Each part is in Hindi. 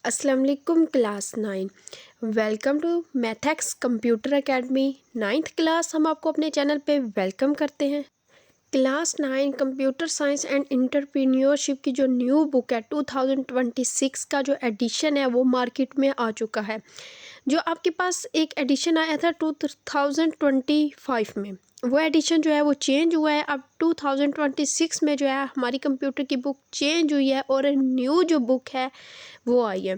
अस्सलाम वालेकुम class 9। Welcome to Mathex computer academy. 9th class हम आपको अपने चैनल पे वेलकम करते हैं। Class 9 computer science and entrepreneurship की जो न्यू बुक है 2026 का जो एडिशन है वो मार्केट में आ चुका है। जो आपके पास एक एडिशन आया था 2025 में, वो एडिशन जो है वो चेंज हुआ है। अब 2026 में जो है हमारी कंप्यूटर की बुक चेंज हुई है और न्यू जो बुक है वो आई है।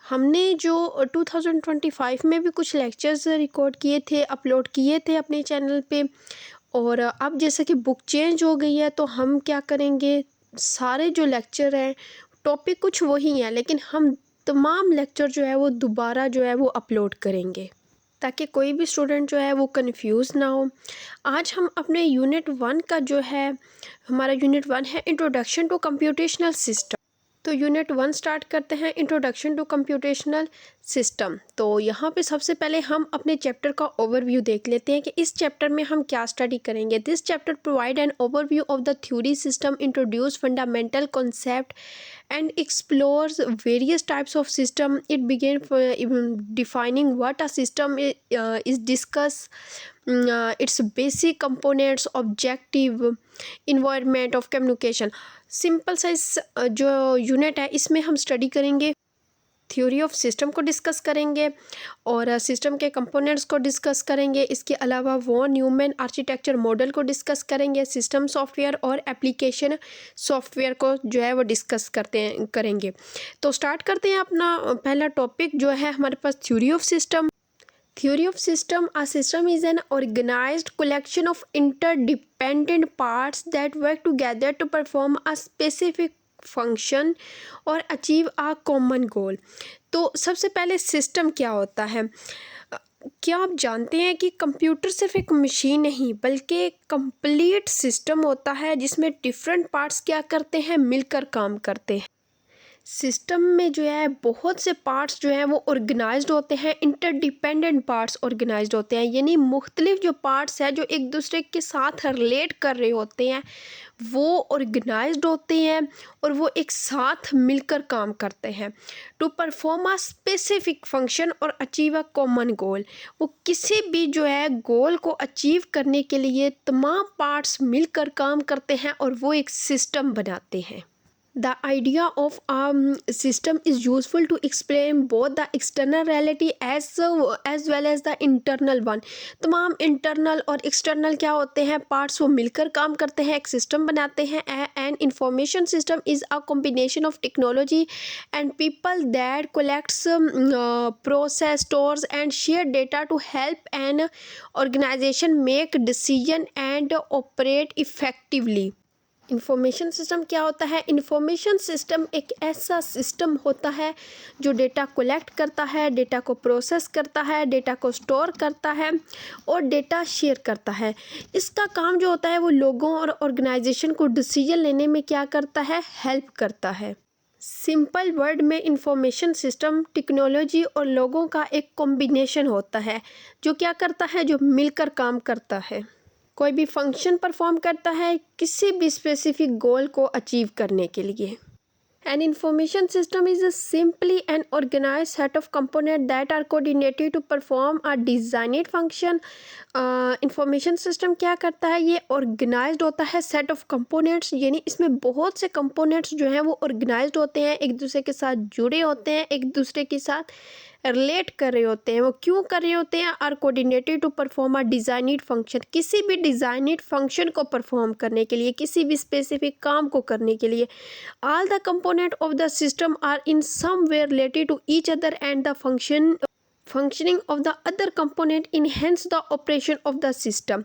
हमने जो 2025 में भी कुछ लेक्चर्स रिकॉर्ड किए थे, अपलोड किए थे अपने चैनल पे, और अब जैसे कि बुक चेंज हो गई है तो हम क्या करेंगे, सारे जो लेक्चर हैं टॉपिक कुछ वही हैं लेकिन हम तमाम लेक्चर जो है वो दोबारा जो है वो अपलोड करेंगे ताकि कोई भी स्टूडेंट जो है वो कंफ्यूज ना हो। आज हम अपने यूनिट 1 का जो है, हमारा यूनिट 1 है इंट्रोडक्शन टू कंप्यूटेशनल सिस्टम। तो यूनिट 1 स्टार्ट करते हैं, इंट्रोडक्शन टू कंप्यूटेशनल सिस्टम। तो यहाँ पे सबसे पहले हम अपने चैप्टर का ओवरव्यू देख लेते हैं कि इस चैप्टर में हम क्या स्टडी करेंगे। This chapter provide an overview of the theory system, introduce fundamental concept and explores various types of system. It began defining what a system is, discuss its basic components, objective, environment of communication. Simple size जो यूनिट है इसमें हम स्टडी करेंगे, थ्योरी ऑफ सिस्टम को डिस्कस करेंगे और सिस्टम के कंपोनेंट्स को डिस्कस करेंगे। इसके अलावा वॉन न्यूमैन आर्किटेक्चर मॉडल को डिस्कस करेंगे, सिस्टम सॉफ्टवेयर और एप्लीकेशन सॉफ्टवेयर को जो है वो डिस्कस करेंगे। तो स्टार्ट करते हैं अपना पहला टॉपिक जो है हमारे पास theory of system. Theory of system. A system is an organized collection of interdependent parts that work together to perform a specific function or achieve a common goal. तो सबसे पहले सिस्टम क्या होता है? क्या आप जानते हैं कि कंप्यूटर सिर्फ एक मशीन नहीं बल्कि एक कंप्लीट सिस्टम होता है जिसमें डिफरेंट पार्ट्स क्या करते हैं, मिलकर काम करते हैं। सिस्टम में जो है बहुत से पार्ट्स जो हैं वो ऑर्गेनाइज्ड होते हैं, इंटरडिपेंडेंट पार्ट्स ऑर्गेनाइज्ड होते हैं, यानी मुख्तलिफ जो पार्ट्स हैं जो एक दूसरे के साथ रिलेट कर रहे होते हैं वो ऑर्गेनाइज्ड होते हैं और वो एक साथ मिलकर काम करते हैं। To perform a specific function और अचीव अ कॉमन गोल, वो किसी भी जो है गोल को अचीव करने के लिए तमाम पार्ट्स मिलकर काम करते हैं और वो एक सिस्टम बनाते हैं। The idea of a system is useful to explain both the external reality as well as the internal one. तमाम internal और external क्या होते हैं, पार्ट्स वो मिलकर काम करते हैं, एक सिस्टम बनाते हैं। An information system is a combination of technology and people that collects, process, stores and share data to help an organization make decision and operate effectively. Information system क्या होता है? इंफॉर्मेशन सिस्टम एक ऐसा सिस्टम होता है जो डेटा कलेक्ट करता है, डेटा को प्रोसेस करता है, डेटा को स्टोर करता है और डेटा शेयर करता है। इसका काम जो होता है वो लोगों और ऑर्गेनाइजेशन को डिसीजन लेने में क्या करता है, हेल्प करता है। सिंपल वर्ड में इंफॉर्मेशन सिस्टम टेक्नोलॉजी और लोगों का एक कॉम्बिनेशन होता है जो क्या करता है, जो मिलकर काम करता है, कोई भी फंक्शन परफॉर्म करता है किसी भी स्पेसिफिक गोल को अचीव करने के लिए। An information system is simply an organized set of components that are coordinated to perform a designed function. Information system क्या करता है, ये ऑर्गेनाइज्ड होता है सेट ऑफ कंपोनेंट्स, यानी इसमें बहुत से कंपोनेंट्स जो हैं वो ऑर्गेनाइज्ड होते हैं, एक दूसरे के साथ जुड़े होते हैं, एक दूसरे के साथ रिलेट कर रहे होते हैं। वो क्यों कर रहे होते हैं? Are coordinated to perform a designed function, किसी भी डिजाइनिड फंक्शन को परफॉर्म करने के लिए, किसी भी स्पेसिफिक काम को करने के लिए। All the component of the system are in some way related to each other and the functioning of the other component enhance the operation of the system.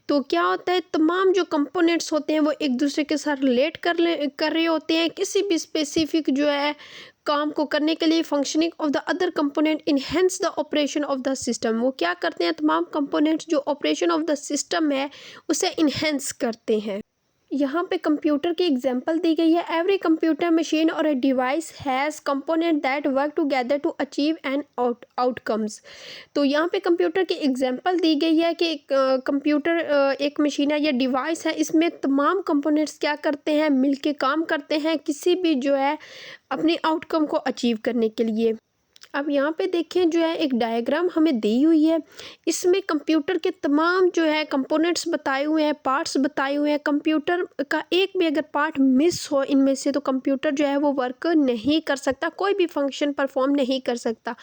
तो क्या होता है, तमाम जो कंपोनेंट्स होते हैं वो एक दूसरे के साथ रिलेट कर रहे होते हैं किसी भी स्पेसिफिक जो है काम को करने के लिए। Functioning of the other component enhance the operation of the system, वो क्या करते हैं, तमाम कंपोनेंट्स जो ऑपरेशन ऑफ द सिस्टम है उसे इनहेंस करते हैं। यहाँ पे कंप्यूटर की एग्जांपल दी गई है। एवरी कंप्यूटर मशीन और a device has component that work together to achieve an outcomes. तो यहाँ पे कंप्यूटर की एग्जांपल दी गई है कि कंप्यूटर एक मशीन है या डिवाइस है, इसमें तमाम कंपोनेंट्स क्या करते हैं, मिलके काम करते हैं किसी भी जो है अपनी आउटकम को अचीव करने के लिए। अब यहाँ पे देखें जो है एक डायग्राम हमें दी हुई है, इसमें कंप्यूटर के तमाम जो है कंपोनेंट्स बताए हुए हैं, पार्ट्स बताए हुए हैं। कंप्यूटर का एक भी अगर पार्ट मिस हो इनमें से तो कंप्यूटर जो है वो वर्क नहीं कर सकता, कोई भी फंक्शन परफॉर्म नहीं कर सकता।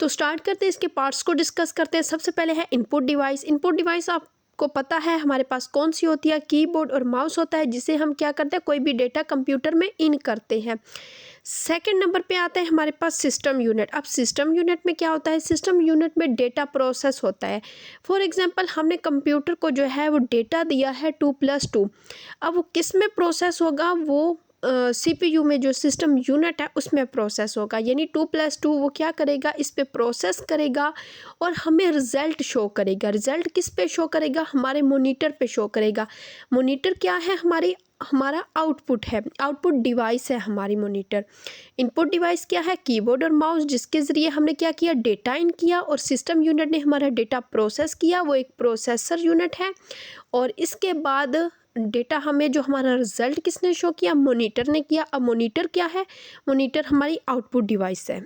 तो स्टार्ट करते हैं, इसके पार्ट्स को डिस्कस करते हैं। सबसे पहले है इनपुट डिवाइस। इनपुट डिवाइस आपको पता है हमारे पास कौन सी होती है, कीबोर्ड और माउस होता है, जिसे हम क्या करते हैं, कोई भी डेटा कंप्यूटर में इन करते हैं। सेकंड नंबर पे आता है हमारे पास सिस्टम यूनिट। अब सिस्टम यूनिट में क्या होता है, सिस्टम यूनिट में डेटा प्रोसेस होता है। फॉर एग्जांपल हमने कंप्यूटर को जो है वो डेटा दिया है 2+2, अब वो किस में प्रोसेस होगा, वो CPU में जो सिस्टम यूनिट है उसमें प्रोसेस होगा। यानी 2+2 वो क्या करेगा, इस पे प्रोसेस करेगा और हमें रिजल्ट शो करेगा। रिजल्ट किस पे शो करेगा, हमारे मॉनिटर पे शो करेगा। मॉनिटर क्या है, हमारा आउटपुट है, आउटपुट डिवाइस है हमारी मॉनिटर। इनपुट डिवाइस क्या है, कीबोर्ड और माउस, जिसके ज़रिए हमने क्या किया, डेटा इन किया, और सिस्टम यूनिट ने हमारा डेटा प्रोसेस किया, वो एक प्रोसेसर यूनिट है। और इसके बाद डेटा हमें जो हमारा रिजल्ट किसने शो किया, मॉनिटर ने किया। अब मॉनिटर क्या है, मॉनिटर हमारी आउटपुट डिवाइस है।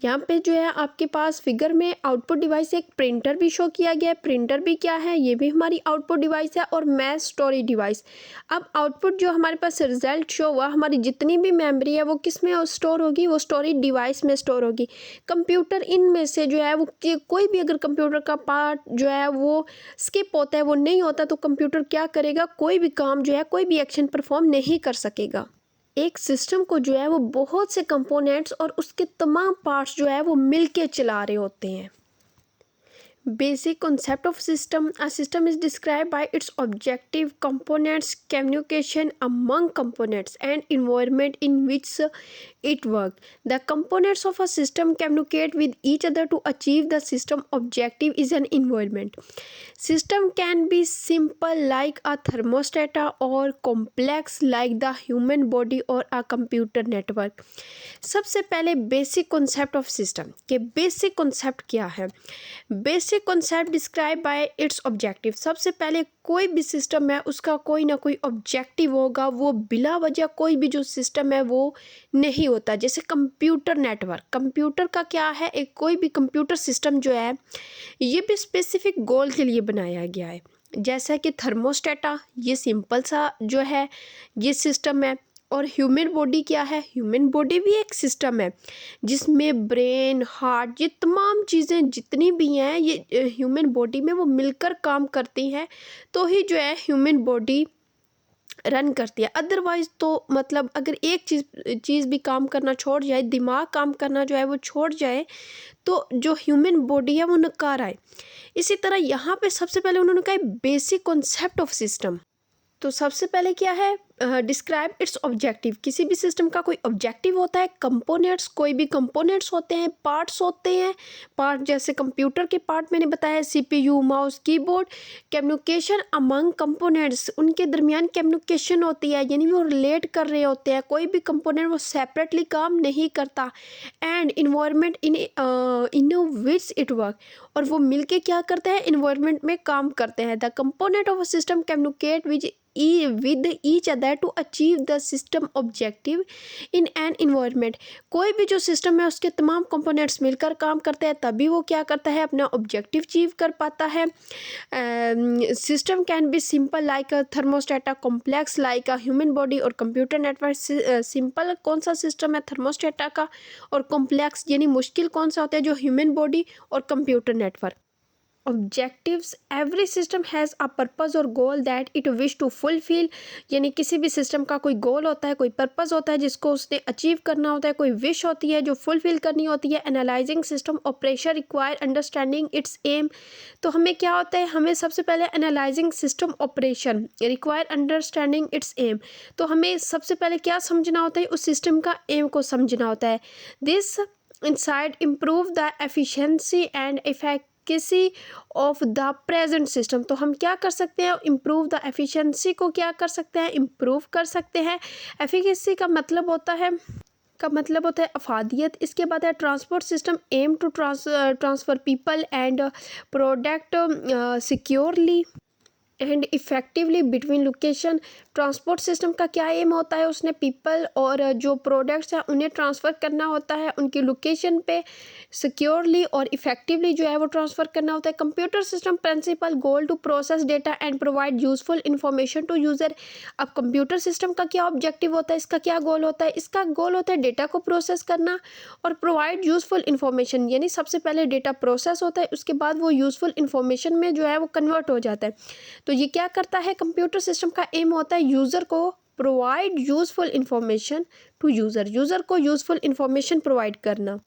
यहाँ पे जो है आपके पास फिगर में आउटपुट डिवाइस एक प्रिंटर भी शो किया गया है। प्रिंटर भी क्या है, ये भी हमारी आउटपुट डिवाइस है। और मैथ स्टोरेज डिवाइस, अब आउटपुट जो हमारे पास रिजल्ट शो हुआ, हमारी जितनी भी मेमोरी है वो किस में स्टोर होगी, वो स्टोरेज डिवाइस में स्टोर होगी। कंप्यूटर इनमें से जो है वो कोई भी अगर कंप्यूटर का पार्ट जो है वो स्किप होता है, वो नहीं होता, तो कंप्यूटर क्या करेगा, कोई भी काम जो है, कोई भी एक्शन परफॉर्म नहीं कर सकेगा। एक सिस्टम को जो है वो बहुत से कंपोनेंट्स और उसके तमाम पार्ट्स जो है वो मिलके चला रहे होते हैं। Basic concept of system. A system is described by its objective, components, communication among components, and environment in which it works. The components of a system communicate with each other to achieve the system objective is an environment. System can be simple like a thermostat or complex like the human body or a computer network. सबसे पहले बेसिक कॉन्सेप्ट ऑफ सिस्टम के बेसिक कॉन्सेप्ट क्या है। Basic concept describe by it's objective. सबसे पहले कोई भी सिस्टम है उसका कोई ना कोई ऑब्जेक्टिव होगा, वो बिला वजह कोई भी जो सिस्टम है वो नहीं होता। जैसे कंप्यूटर नेटवर्क, कंप्यूटर का क्या है, एक कोई भी कंप्यूटर सिस्टम जो है ये भी स्पेसिफिक गोल के लिए बनाया गया है। जैसा कि थर्मोस्टेटा, ये सिंपल सा जो है ये सिस्टम है। और ह्यूमन बॉडी क्या है, ह्यूमन बॉडी भी एक सिस्टम है जिसमें ब्रेन, हार्ट, ये तमाम चीज़ें जितनी भी हैं ये ह्यूमन बॉडी में वो मिलकर काम करती हैं, तो ही जो है ह्यूमन बॉडी रन करती है। अदरवाइज़ तो मतलब अगर एक चीज़ भी काम करना छोड़ जाए, दिमाग काम करना जो है वो छोड़ जाए, तो जो ह्यूमन बॉडी है वो नकार आए। इसी तरह यहाँ पे सबसे पहले उन्होंने कहा बेसिक कॉन्सेप्ट ऑफ सिस्टम। तो सबसे पहले क्या है, डिस्क्राइब इट्स ऑब्जेक्टिव। किसी भी सिस्टम का कोई ऑब्जेक्टिव होता है। कंपोनेंट्स, कोई भी कंपोनेंट्स होते हैं, पार्ट्स होते हैं। पार्ट जैसे कंप्यूटर के पार्ट मैंने बताया, CPU, mouse, keyboard. Communication among components, उनके दरमियान कम्युनिकेशन होती है, यानी वो रिलेट कर रहे होते हैं। कोई भी कंपोनेंट वो सेपरेटली काम नहीं करता। And environment in which it work, और वो मिलके क्या करते हैं, इन्वायरमेंट में काम करते हैं। The component of a system communicate with each other to achieve the system objective in an environment. कोई भी जो सिस्टम है उसके तमाम कंपोनेंट्स मिलकर काम करते हैं, तभी वो क्या करता है, अपना ऑब्जेक्टिव अचीव कर पाता है। System can be simple like a thermostat, complex like a human body और कंप्यूटर नेटवर्क। सिंपल कौन सा सिस्टम है, थर्मोस्टेटा का, और कॉम्प्लेक्स यानी मुश्किल कौन सा होता है, जो ह्यूमन बॉडी और computer network. Objectives, every system has a purpose और goal that it wish to fulfil, यानी किसी भी सिस्टम का कोई गोल होता है, कोई पर्पज़ होता है जिसको उसने अचीव करना होता है, कोई विश होती है जो फुलफिल करनी होती है। Analysing system operation require understanding its aim. तो हमें क्या होता है, हमें सबसे पहले analysing system operation require understanding its aim, तो हमें सबसे पहले क्या समझना होता है, उस सिस्टम का एम को समझना होता है। This insight improve the efficiency and efficacy of the present system. तो हम क्या कर सकते हैं, इम्प्रूव द एफिशिएंसी को क्या कर सकते हैं, इम्प्रूव कर सकते हैं। एफिकेसी का मतलब होता है अफादियत। इसके बाद है transport system aim to transfer people and product securely and effectively between location. Transport system का क्या एम होता है, उसने पीपल और जो प्रोडक्ट्स हैं उन्हें ट्रांसफ़र करना होता है उनकी लोकेशन पे सिक्योरली और इफ़ेक्टिवली जो है वो ट्रांसफ़र करना होता है। Computer system principal goal to process data and provide useful information to user. अब कंप्यूटर सिस्टम का क्या ऑब्जेक्टिव होता है, इसका क्या गोल होता है, इसका गोल होता है डेटा को प्रोसेस करना और प्रोवाइड यूज़फुल इन्फॉर्मेशन। यानी सबसे पहले डेटा प्रोसेस होता है, उसके बाद वो यूज़फुल इन्फॉर्मेशन में जो है वो कन्वर्ट हो जाता है। तो ये क्या करता है, कंप्यूटर सिस्टम का एम होता है यूज़र को provide useful information to user को यूज़फुल इन्फॉर्मेशन प्रोवाइड करना।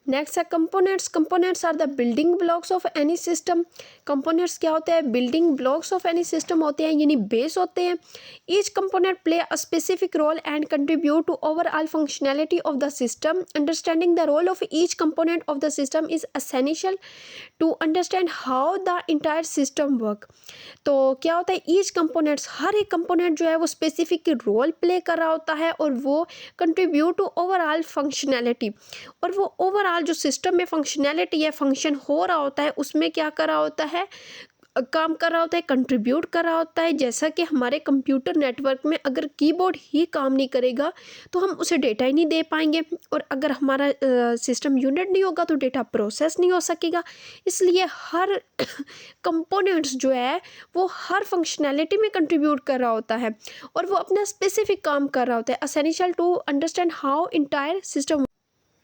नेक्स्ट है components. Components are the building blocks of any system. Components क्या होते हैं, building blocks of any system होते हैं, यानी बेस होते हैं। Each component play a specific role and contribute to overall functionality of the system. Understanding the role of each component of the system is essential to understand how the entire system work. तो क्या होता है, ईच कंपोनेंट्स, हर एक कंपोनेंट जो है वो स्पेसिफिक रोल प्ले कर रहा होता है और वो कंट्रीब्यूट टू ओवरऑल फंक्शनैलिटी, और वो ओवरऑल जो सिस्टम में फंक्शनैलिटी है, फंक्शन हो रहा होता है, उसमें क्या कर रहा होता है, काम कर रहा होता है, कंट्रीब्यूट कर रहा होता है। जैसा कि हमारे कंप्यूटर नेटवर्क में अगर कीबोर्ड ही काम नहीं करेगा तो हम उसे डेटा ही नहीं दे पाएंगे, और अगर हमारा सिस्टम यूनिट नहीं होगा तो डेटा प्रोसेस नहीं हो सकेगा। इसलिए हर कंपोनेंट्स जो है वो हर फंक्शनैलिटी में कंट्रीब्यूट कर रहा होता है और वो अपना स्पेसिफिक काम कर रहा होता है। Essential to understand how entire system.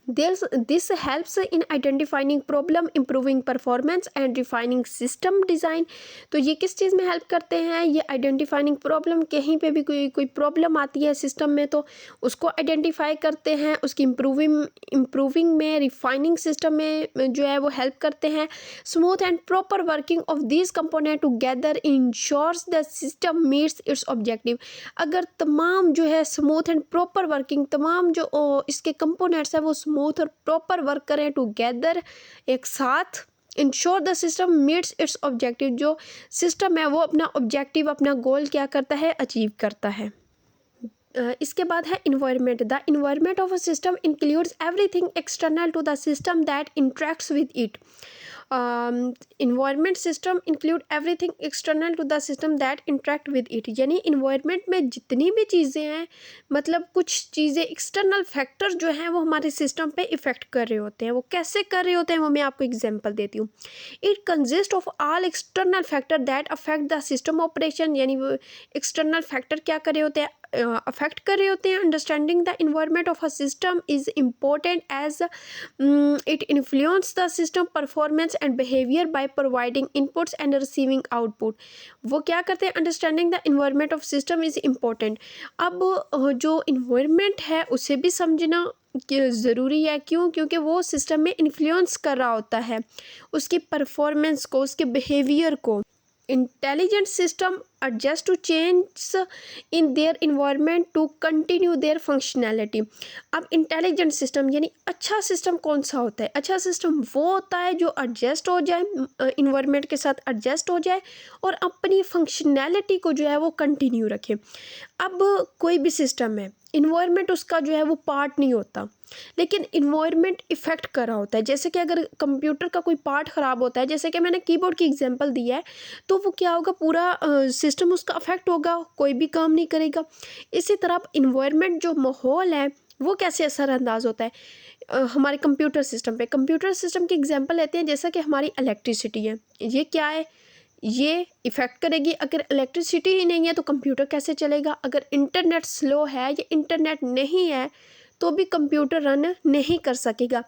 This helps in identifying problem, improving performance and refining system design। तो ये किस चीज़ में हेल्प करते हैं, ये आइडेंटिफाइंग प्रॉब्लम, कहीं पे भी कोई प्रॉब्लम आती है सिस्टम में तो उसको आइडेंटिफाई करते हैं, उसकी इम्प्रूविंग में, रिफाइनिंग सिस्टम में जो है वो हेल्प करते हैं। Smooth and proper working of this component together ensures the system meets its objective. अगर तमाम जो है स्मूथ एंड प्रॉपर वर्किंग, तमाम जो इसके कंपोनेंट्स है वो स्मूथ और प्रॉपर वर्क करें टुगेदर, एक साथ, ensure the system meets its objective, जो सिस्टम है वो अपना ऑब्जेक्टिव, अपना गोल क्या करता है, अचीव करता है। इसके बाद है environment. The environment of a system includes everything external to the system that interacts with it. Environment system include everything external to the system that interact with it. यानी इन्वायरमेंट में जितनी भी चीज़ें हैं, मतलब कुछ चीज़ें एक्सटर्नल फैक्टर जो हैं वो हमारे सिस्टम पे इफ़ेक्ट कर रहे होते हैं। वो कैसे कर रहे होते हैं वो मैं आपको एग्जांपल देती हूँ। It consist of all external factor that affect the system operation. यानी वो एक्सटर्नल फैक्टर क्या कर रहे होते हैं, अफेक्ट कर रहे होते हैं। Understanding the environment of a system is important as it influence the system performance and behaviour by providing inputs and receiving output. वो क्या करते हैं, understanding the environment of system is important. अब जो इन्वायरमेंट है उसे भी समझना ज़रूरी है। क्यों? क्योंकि वो सिस्टम में इन्फ्लुएंस कर रहा होता है उसकी परफॉर्मेंस को, उसके बिहेवियर को। Intelligent system adjust to change in their environment to continue their functionality। अब इंटेलिजेंट सिस्टम यानी अच्छा सिस्टम कौन सा होता है, अच्छा सिस्टम वो होता है जो एडजस्ट हो जाए, इन्वायरमेंट के साथ एडजस्ट हो जाए और अपनी फंक्शनैलिटी को जो है वो कंटिन्यू रखे। अब कोई भी सिस्टम है, इन्वायरमेंट उसका जो है वो पार्ट नहीं होता, लेकिन इन्वायरमेंट इफ़ेक्ट कर रहा होता है। जैसे कि अगर कंप्यूटर का कोई पार्ट ख़राब होता है, जैसे कि मैंने कीबोर्ड की एग्जांपल दी है, तो वो क्या होगा, पूरा सिस्टम उसका अफेक्ट होगा, कोई भी काम नहीं करेगा। इसी तरह इन्वायरमेंट जो माहौल है वो कैसे असरअंदाज होता है हमारे कंप्यूटर सिस्टम पे। कंप्यूटर सिस्टम की एग्जांपल लेते हैं, जैसा कि हमारी इलेक्ट्रिसिटी है, ये क्या है, ये इफ़ेक्ट करेगी। अगर इलेक्ट्रिसिटी ही नहीं है तो कंप्यूटर कैसे चलेगा। अगर इंटरनेट स्लो है या इंटरनेट नहीं है तो भी कंप्यूटर रन नहीं कर सकेगा।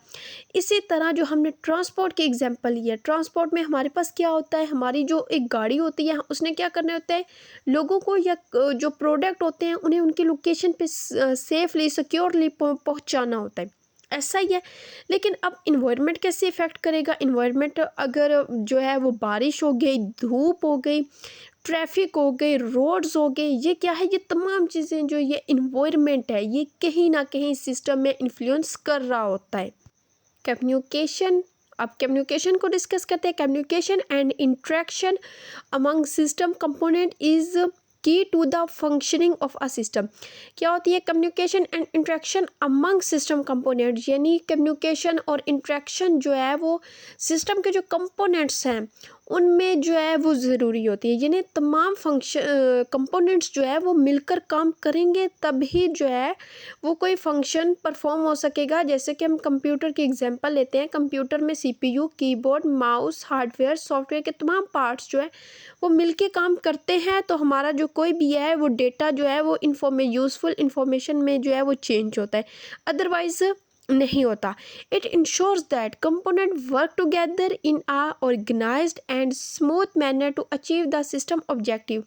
इसी तरह जो हमने ट्रांसपोर्ट की एग्जांपल ली है, ट्रांसपोर्ट में हमारे पास क्या होता है, हमारी जो एक गाड़ी होती है उसने क्या करने होता है, लोगों को या जो प्रोडक्ट होते हैं उन्हें उनकी लोकेशन पे सेफली, सिक्योरली पहुंचाना होता है। ऐसा ही है। लेकिन अब इन्वायरमेंट कैसे इफ़ेक्ट करेगा, इन्वायरमेंट अगर जो है वो बारिश हो गई, धूप हो गई, ट्रैफिक हो गई, रोड्स हो गए, ये क्या है, ये तमाम चीज़ें जो ये इन्वायरमेंट है ये कहीं ना कहीं सिस्टम में इन्फ्लुएंस कर रहा होता है। कम्युनिकेशन अब कम्युनिकेशन को डिस्कस करते हैं। Communication and interaction among system component is key to the functioning of a system. क्या होती है communication and interaction among system component, यानी कम्युनिकेशन और इंटरेक्शन जो है वो सिस्टम के जो कंपोनेंट्स हैं उनमें जो है वो ज़रूरी होती है, यानी तमाम फंक्शन कंपोनेंट्स जो है वो मिलकर काम करेंगे तभी जो है वो कोई फंक्शन परफॉर्म हो सकेगा। जैसे कि हम कंप्यूटर की एग्जांपल लेते हैं, कंप्यूटर में CPU, keyboard, mouse, hardware, software के तमाम पार्ट्स जो है वो मिलके काम करते हैं, तो हमारा जो कोई भी है वो डेटा जो है वो यूज़फुल इंफॉर्मेशन में जो है वो चेंज होता है, अदरवाइज नहीं होता। It ensures that component work together in a organized and smooth manner to achieve the system objective.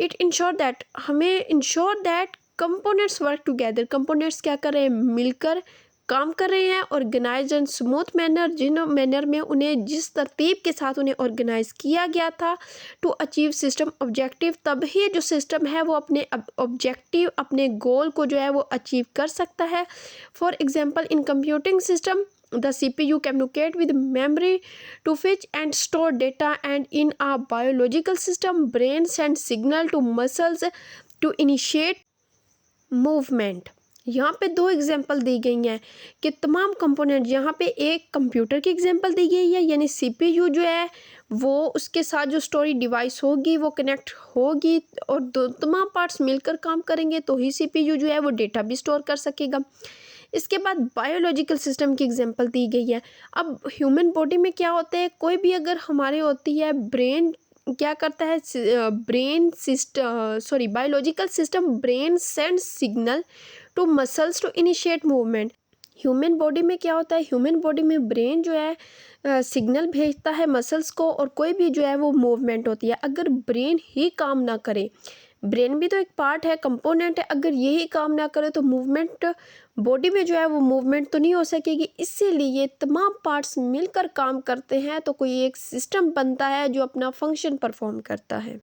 It ensure that, हमें ensure that components work together, components क्या कर रहे हैं, मिलकर काम कर रहे हैं, ऑर्गेनाइज एंड स्मूथ मैनर, जिन मैनर में उन्हें जिस तरतीब के साथ उन्हें ऑर्गेनाइज किया गया था टू अचीव सिस्टम ऑब्जेक्टिव, तभी जो सिस्टम है वो अपने ऑब्जेक्टिव, अपने गोल को जो है वो अचीव कर सकता है। For example in computing system the CPU communicate with memory to fetch and store data, and in a biological system brain sends signal to muscles to initiate movement। यहाँ पे दो एग्जांपल दी गई हैं कि तमाम कंपोनेंट, यहाँ पे एक कंप्यूटर की एग्जांपल दी गई है, यानी सीपीयू जो है वो उसके साथ जो स्टोरेज डिवाइस होगी वो कनेक्ट होगी और तमाम पार्ट्स मिलकर काम करेंगे तो ही सीपीयू जो है वो डेटा भी स्टोर कर सकेगा। इसके बाद बायोलॉजिकल सिस्टम की एग्जांपल दी गई है। अब ह्यूमन बॉडी में क्या होता है, कोई भी अगर हमारे होती है ब्रेन क्या करता है, brain system biological system brain sends signal to muscles to initiate movement. Human body में क्या होता है, ह्यूमन बॉडी में ब्रेन जो है सिग्नल भेजता है मसल्स को और कोई भी जो है वो मूवमेंट होती है। अगर ब्रेन ही काम ना करे, ब्रेन भी तो एक पार्ट है, कंपोनेंट है, अगर यही काम ना करे तो मूवमेंट बॉडी में जो है वो मूवमेंट तो नहीं हो सकेगी। इसीलिए तमाम पार्ट्स मिलकर काम करते हैं तो कोई एक सिस्टम बनता है जो अपना फंक्शन परफॉर्म करता है।